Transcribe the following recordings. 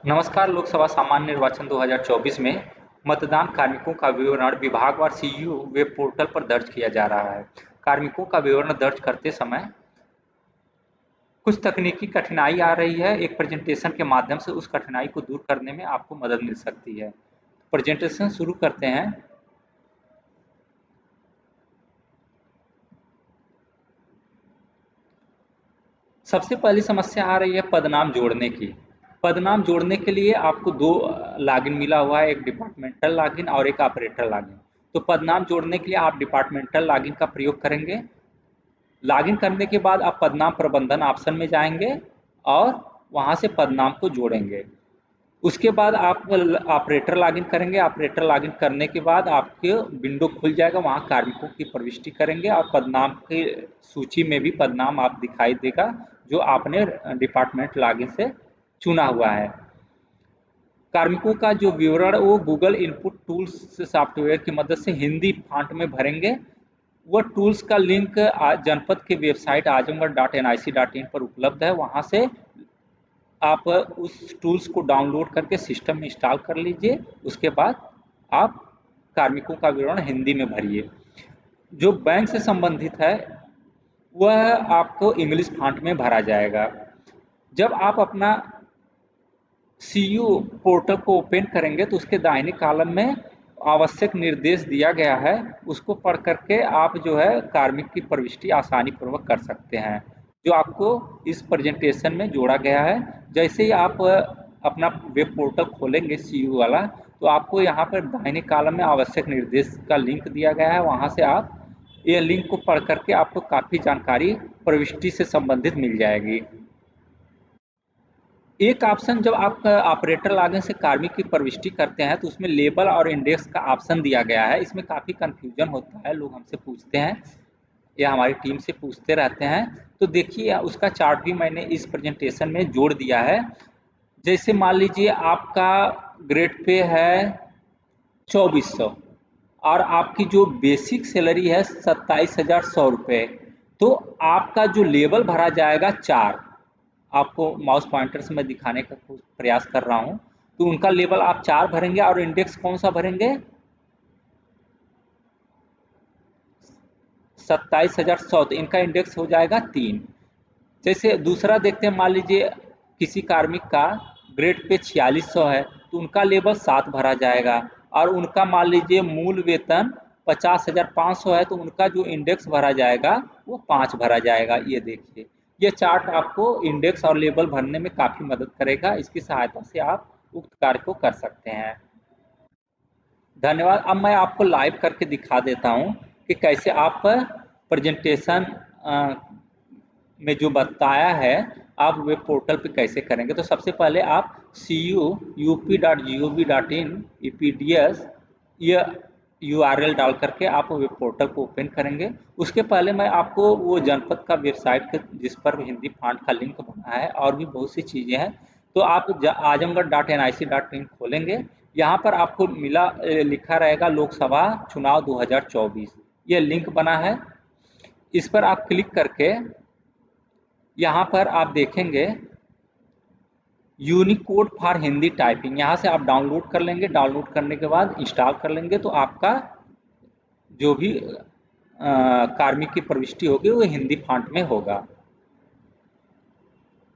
नमस्कार। लोकसभा सामान्य निर्वाचन 2024 में मतदान कार्मिकों का विवरण विभागवार सीईओ वेब पोर्टल पर दर्ज किया जा रहा है। कार्मिकों का विवरण दर्ज करते समय कुछ तकनीकी कठिनाई आ रही है। एक प्रेजेंटेशन के माध्यम से उस कठिनाई को दूर करने में आपको मदद मिल सकती है। प्रेजेंटेशन शुरू करते हैं। सबसे पहली समस्या आ रही है पदनाम जोड़ने की। पदनाम जोड़ने के लिए आपको दो लॉगिन मिला हुआ है, एक डिपार्टमेंटल लॉगिन और एक ऑपरेटर लॉगिन। तो पदनाम जोड़ने के लिए आप डिपार्टमेंटल लॉगिन का प्रयोग करेंगे। लॉगिन करने के बाद आप पदनाम प्रबंधन ऑप्शन में जाएंगे और वहां से पदनाम को जोड़ेंगे। उसके बाद आप ऑपरेटर लॉगिन करेंगे। ऑपरेटर लॉगिन करने के बाद आपके विंडो खुल जाएगा, वहाँ कार्मिकों की प्रविष्टि करेंगे और पदनाम की सूची में भी पदनाम आप दिखाई देगा जो आपने डिपार्टमेंट लॉगिन से चुना हुआ है। कार्मिकों का जो विवरण वो गूगल इनपुट टूल्स सॉफ्टवेयर की मदद से हिंदी फॉन्ट में भरेंगे। वो टूल्स का लिंक जनपद की वेबसाइट आजमगढ़.nic.in पर उपलब्ध है। वहाँ से आप उस टूल्स को डाउनलोड करके सिस्टम में इंस्टॉल कर लीजिए। उसके बाद आप कार्मिकों का विवरण हिंदी में भरिए। जो बैंक से संबंधित है वह आपको इंग्लिश फॉन्ट में भरा जाएगा। जब आप अपना सीयू पोर्टल को ओपन करेंगे तो उसके दाहिने कॉलम में आवश्यक निर्देश दिया गया है, उसको पढ़ करके आप जो है कार्मिक की प्रविष्टि आसानी पूर्वक कर सकते हैं, जो आपको इस प्रेजेंटेशन में जोड़ा गया है। जैसे ही आप अपना वेब पोर्टल खोलेंगे सीयू वाला, तो आपको यहाँ पर दाहिने कॉलम में आवश्यक निर्देश का लिंक दिया गया है। वहाँ से आप ये लिंक को पढ़ करके आपको काफ़ी जानकारी प्रविष्टि से संबंधित मिल जाएगी। एक ऑप्शन जब आप ऑपरेटर लॉगिन से कार्मिक की प्रविष्टि करते हैं तो उसमें लेबल और इंडेक्स का ऑप्शन दिया गया है। इसमें काफ़ी कन्फ्यूजन होता है, लोग हमसे पूछते हैं या हमारी टीम से पूछते रहते हैं। तो देखिए उसका चार्ट भी मैंने इस प्रेजेंटेशन में जोड़ दिया है। जैसे मान लीजिए आपका ग्रेड पे है 2400 और आपकी जो बेसिक सैलरी है 27,100 रुपये। तो आपका जो लेवल भरा जाएगा 4, आपको माउस पॉइंटर से मैं दिखाने का प्रयास कर रहा हूँ। तो उनका लेवल आप 4 भरेंगे और इंडेक्स कौन सा भरेंगे? 27,100। तो इनका इंडेक्स हो जाएगा 3। जैसे दूसरा देखते हैं, मान लीजिए किसी कार्मिक का ग्रेड पे 4600 है तो उनका लेवल 7 भरा जाएगा और उनका मान लीजिए मूल वेतन 50,500 है तो उनका जो इंडेक्स भरा जाएगा वो 5 भरा जाएगा। ये देखिए, ये चार्ट आपको इंडेक्स और लेवल भरने में काफ़ी मदद करेगा। इसकी सहायता से आप उक्त कार्य को कर सकते हैं। धन्यवाद। अब मैं आपको लाइव करके दिखा देता हूँ कि कैसे आप प्रेजेंटेशन में जो बताया है आप वेब पोर्टल पे कैसे करेंगे। तो सबसे पहले आप cu.up.gov.in epds ये URL डाल करके आप वेब पोर्टल को ओपन करेंगे। उसके पहले मैं आपको वो जनपद का वेबसाइट जिस पर हिंदी फॉन्ट का लिंक बना है और भी बहुत सी चीज़ें हैं, तो आप आजमगढ़.nic.in खोलेंगे। यहाँ पर आपको लिखा रहेगा लोकसभा चुनाव 2024, ये लिंक बना है। इस पर आप क्लिक करके यहाँ पर आप देखेंगे यूनिकोड फॉर हिंदी टाइपिंग, यहाँ से आप डाउनलोड कर लेंगे। डाउनलोड करने के बाद इंस्टॉल कर लेंगे तो आपका जो भी कार्मिक की प्रविष्टि होगी वो हिंदी फॉन्ट में होगा।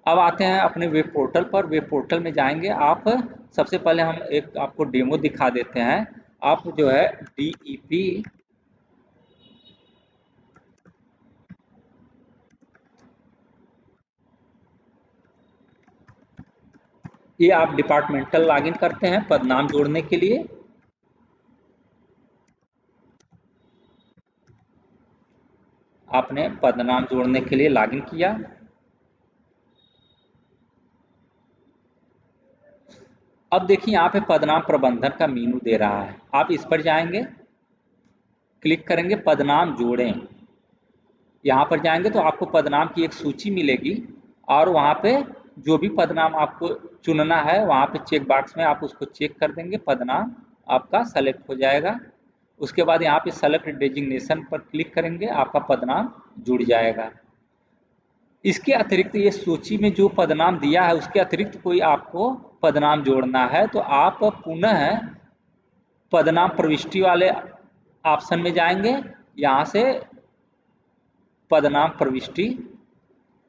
अब आते हैं अपने वेब पोर्टल पर। वेब पोर्टल में जाएंगे आप। सबसे पहले हम एक आपको डेमो दिखा देते हैं। आप जो है DEP ये आप डिपार्टमेंटल लॉगिन करते हैं पदनाम जोड़ने के लिए। आपने पदनाम जोड़ने के लिए लॉगिन किया। अब देखिए यहाँ पे पदनाम प्रबंधन का मीनू दे रहा है, आप इस पर जाएंगे, क्लिक करेंगे पदनाम जोड़ें। यहाँ पर जाएंगे तो आपको पदनाम की एक सूची मिलेगी और वहाँ पे जो भी पदनाम आपको चुनना है वहाँ पे चेक बॉक्स में आप उसको चेक कर देंगे, पदनाम आपका सेलेक्ट हो जाएगा। उसके बाद यहाँ पे सेलेक्ट डेजिग्नेशन पर क्लिक करेंगे, आपका पदनाम जुड़ जाएगा। इसके अतिरिक्त ये सूची में जो पदनाम दिया है उसके अतिरिक्त कोई आपको पदनाम जोड़ना है तो आप पुनः पदनाम प्रविष्टि वाले ऑप्शन में जाएंगे, यहाँ से पदनाम प्रविष्टि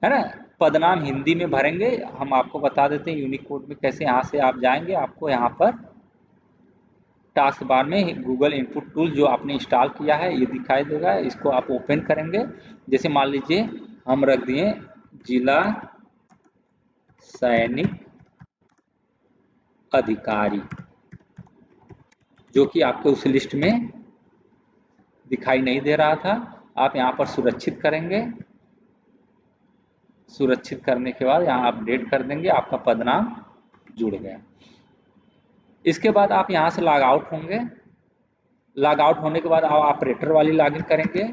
है ना, पदनाम हिंदी में भरेंगे। हम आपको बता देते हैं यूनिकोड में कैसे, यहाँ से आप जाएंगे, आपको यहाँ पर टास्क बार में गूगल इनपुट टूल जो आपने इंस्टॉल किया है ये दिखाई देगा, इसको आप ओपन करेंगे। जैसे मान लीजिए हम रख दिए जिला सैनिक अधिकारी, जो कि आपके उस लिस्ट में दिखाई नहीं दे रहा था। आप यहाँ पर सुरक्षित करेंगे, सुरक्षित करने के बाद यहाँ अपडेट कर देंगे, आपका पदनाम जुड़ गया। इसके बाद आप यहाँ से लॉग आउट होंगे, लॉग आउट होने के बाद आप ऑपरेटर वाली लॉगिन करेंगे।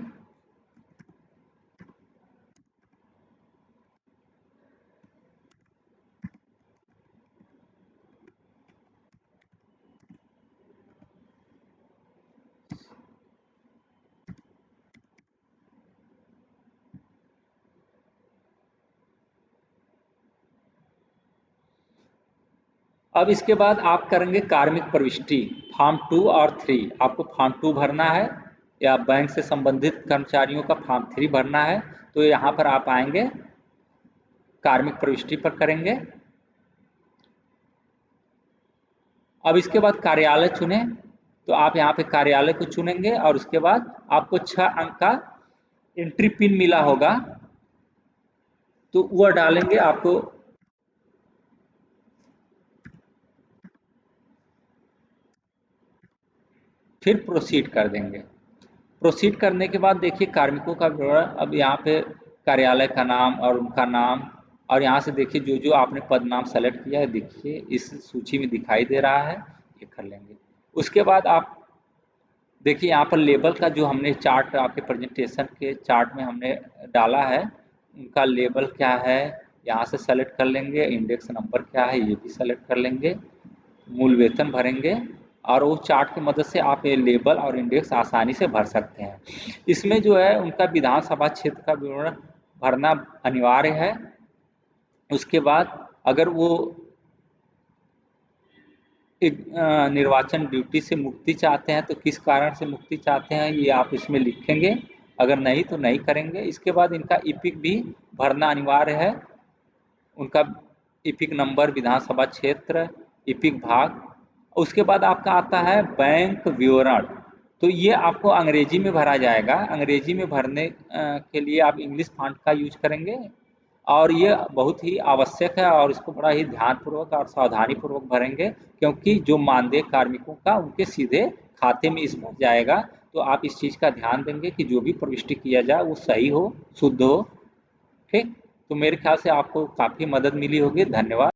अब इसके बाद आप करेंगे कार्मिक प्रविष्टि फॉर्म 2 और 3। आपको फॉर्म 2 भरना है या बैंक से संबंधित कर्मचारियों का फॉर्म 3 भरना है, तो यहाँ पर आप आएंगे, कार्मिक प्रविष्टि पर करेंगे। अब इसके बाद कार्यालय चुनें, तो आप यहाँ पे कार्यालय को चुनेंगे और उसके बाद आपको 6 अंक का एंट्री पिन मिला होगा, तो वह डालेंगे। आपको फिर प्रोसीड कर देंगे। प्रोसीड करने के बाद देखिए कार्मिकों का विवरण, अब यहाँ पे कार्यालय का नाम और उनका नाम, और यहाँ से देखिए जो जो आपने पदनाम सेलेक्ट किया है देखिए इस सूची में दिखाई दे रहा है, ये कर लेंगे। उसके बाद आप देखिए यहाँ पर लेबल का जो हमने चार्ट आपके प्रेजेंटेशन के चार्ट में हमने डाला है, उनका लेबल क्या है यहाँ से सेलेक्ट कर लेंगे, इंडेक्स नंबर क्या है ये भी सेलेक्ट कर लेंगे, मूल वेतन भरेंगे और वो चार्ट की मदद से आप ये लेबल और इंडेक्स आसानी से भर सकते हैं। इसमें जो है उनका विधानसभा क्षेत्र का विवरण भरना अनिवार्य है। उसके बाद अगर वो एक निर्वाचन ड्यूटी से मुक्ति चाहते हैं तो किस कारण से मुक्ति चाहते हैं ये आप इसमें लिखेंगे, अगर नहीं तो नहीं करेंगे। इसके बाद इनका ईपिक भी भरना अनिवार्य है, उनका ईपिक नंबर, विधानसभा क्षेत्र, ईपिक भाग। उसके बाद आपका आता है बैंक विवरण, तो ये आपको अंग्रेजी में भरा जाएगा। अंग्रेजी में भरने के लिए आप इंग्लिश फॉन्ट का यूज करेंगे और ये बहुत ही आवश्यक है और इसको बड़ा ही ध्यानपूर्वक और सावधानी पूर्वक भरेंगे, क्योंकि जो मानदेय कार्मिकों का उनके सीधे खाते में इस भर जाएगा। तो आप इस चीज़ का ध्यान देंगे कि जो भी प्रविष्टि किया जाए वो सही हो, शुद्ध हो। ठीक, तो मेरे ख्याल से आपको काफ़ी मदद मिली होगी। धन्यवाद।